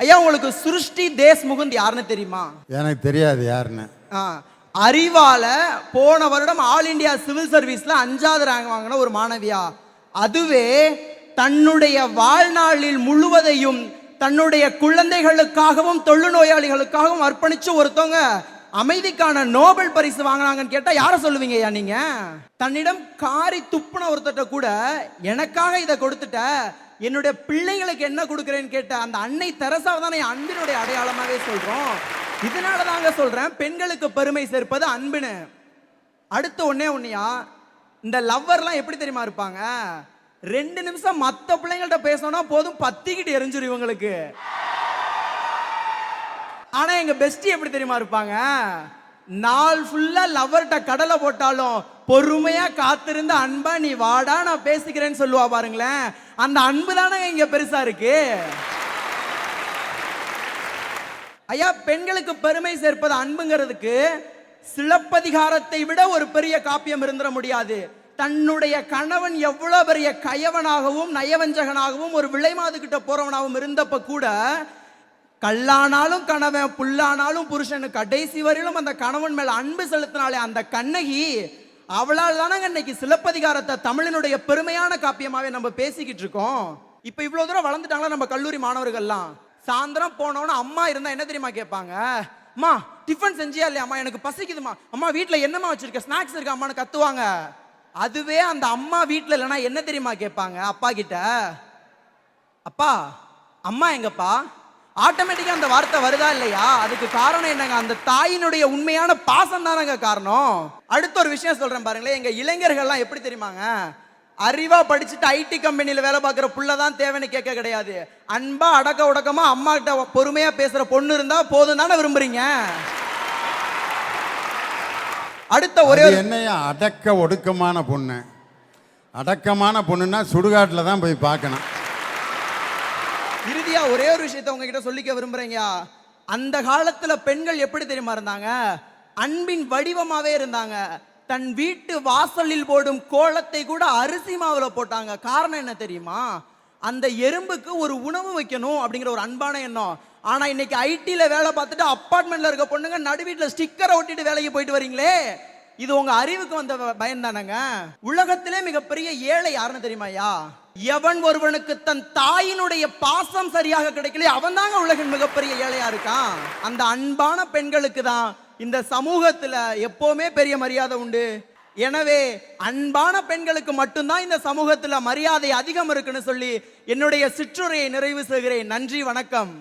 ஐயா உங்களுக்கு சுருஷ்டி தேஷ்முகுந்த் யாருன்னு தெரியுமா? எனக்கு தெரியாது யாருன்னு. அறிவால போன வருடம் ஆல் இண்டியா சிவில் சர்வீஸ்ல 5வது ரேங்க் வாங்கின ஒரு மாணவியா. அதுவே தன்னுடைய வாழ்நாளில் முழுவதையும் தன்னுடைய குழந்தைகளுக்காகவும் தொழுநோயாளிகளுக்காகவும் அர்ப்பணிச்சு ஒருத்தவங்க அமைதிக்கான நோபல் பரிசு வாங்கினாங்கன்னு கேட்டா யார சொல்லுவீங்க ஐயா நீங்க? தன்னிடம் காரி துப்புன ஒருத்தட்ட கூட எனக்காக இதை கொடுத்துட்ட, என்னுடைய பிள்ளைகளுக்கு என்ன கொடுக்குறேன்னு கேட்ட அந்த அன்னை தெரசாவை தான் என் அன்பினுடைய அடையாளமாவே சொல்றோம். இதனால தாங்க சொல்றேன் பெண்களுக்கு பெருமை சேர்ப்பது அன்புன்னு. அடுத்து ஒன்னையா, இந்த லவ்வர்லாம் எப்படி தெரியுமா இருப்பாங்க? 2 நிமிஷம் மற்ற பிள்ளைங்கள்ட்ட பேசணும்னா போதும் பத்திக்கிட்டு எரிஞ்சிரு இவங்களுக்கு. ஆனா எங்க பெஸ்டி எப்படி தெரியுமா இருப்பாங்க? நாள் ஃபுல்லா லவ்வர்ட்ட கடலை போட்டாலும் பொறுமையா காத்திருந்து அன்பா நீ வாடா நான் பேசிக்கிறேன்னு சொல்லுவா பாருங்களேன். அந்த அன்பு தானே இங்க பெருசா இருக்கு. ஐயா பெண்களுக்கு பெருமை சேர்ப்பது அன்புங்கிறதுக்கு சிலப்பதிகாரத்தை விட ஒரு பெரிய காப்பியம் இருந்துட முடியாது. தன்னுடைய கணவன் எவ்வளவு பெரிய கயவனாகவும் நயவஞ்சகனாகவும் ஒரு விளைமாது கிட்ட போறவனாகவும் இருந்தப்ப கூட கல்லானாலும் கணவன் புல்லானாலும் புருஷனு கடைசி வரையிலும் அந்த கணவன் மேல அன்பு செலுத்தினாலே அந்த கண்ணகி, அவளால் தானே இன்னைக்கு சிலப்பதிகாரத்தை தமிழனுடைய பெருமையான காப்பியமாவே நம்ம பேசிக்கிட்டு இருக்கோம். இப்ப இவ்வளவு தூரம் வளர்ந்துட்டாங்களா நம்ம கல்லூரி மாணவர்கள்லாம்? சாயந்தரம் போனோன்னு அம்மா இருந்தா என்ன தெரியுமா கேட்பாங்க? அம்மா டிஃபன் செஞ்சியா இல்லையா? அம்மா எனக்கு பசிக்குதுமா. அம்மா வீட்டுல என்னமா வச்சிருக்க? ஸ்நாக்ஸ் இருக்கா அம்மான்னு கத்துவாங்க. அதுவே அந்த அம்மா வீட்டுல இல்லைன்னா என்ன தெரியுமா கேட்பாங்க அப்பா கிட்ட? அப்பா அம்மா எங்கப்பா? ஆட்டோமேட்டிக்கா அந்த வார்த்தை வருதா இல்லையா? அதுக்கு காரணம் என்னங்க? அந்த தாயினுடைய உண்மையான பாசம் தானங்க காரணம். அடுத்த ஒரு விஷயம் சொல்றேன் பாருங்களேன். எங்க இளைஞர்கள்லாம் எப்படி தெரியுமாங்க? அறிவா படிச்சுட்டு ஐடி கம்பெனியில வேலை பார்க்குற புள்ளதான் தேவைன்னு கேட்க கிடையாது. அன்பா அடக்க உடக்கமா அம்மா கிட்ட பொறுமையா பேசுற பொண்ணு இருந்தா போதும் தானே விரும்புறீங்க. அடுத்த ஒரே என்னையா அடக்க ஒடுக்கமான பொண்ணு? அடக்கமான பொண்ணுன்னா சுடுகாட்டில் தான் போய் பார்க்கணும். இறுதியா ஒரே ஒரு விஷயத்தை உங்ககிட்ட சொல்லிக்க விரும்புறீங்க. அந்த காலத்துல பெண்கள் எப்படி தெரியுமா இருந்தாங்க? அன்பின் வடிவமாவே இருந்தாங்க. தன் வீட்டு வாசலில் போடும் கோலத்தை கூட அரிசி மாவுல போட்டாங்க. காரணம் என்ன தெரியுமா? அந்த எறும்புக்கு ஒரு உணவு வைக்கணும் அப்படிங்கிற ஒரு அன்பான எண்ணம். ஆனா இன்னைக்கு ஐடில வேலை பார்த்துட்டு அப்பார்ட்மெண்ட்ல இருக்க பொண்ணுங்க நடு வீட்டுல ஸ்டிக்கரை ஒட்டிட்டு வேலைக்கு போயிட்டு வரீங்களே, இது உங்க அறிவுக்கு வந்த பயம் தானங்க. உலகத்திலே மிகப்பெரிய ஏழை யாருன்னு தெரியுமாயா? எவன் ஒருவனுக்கு தன் தாயினுடைய பாசம் சரியாக கிடைக்கல அவன் தாங்க உலகின் மிகப்பெரிய ஏழையா இருக்கான். அந்த அன்பான பெண்களுக்கு தான் இந்த சமூகத்துல எப்பவுமே பெரிய மரியாதை உண்டு. எனவே அன்பான பெண்களுக்கு மட்டும்தான் இந்த சமூகத்துல மரியாதை அதிகம் இருக்குன்னு சொல்லி என்னுடைய சிற்றுரையை நிறைவு செய்கிறேன். நன்றி, வணக்கம்.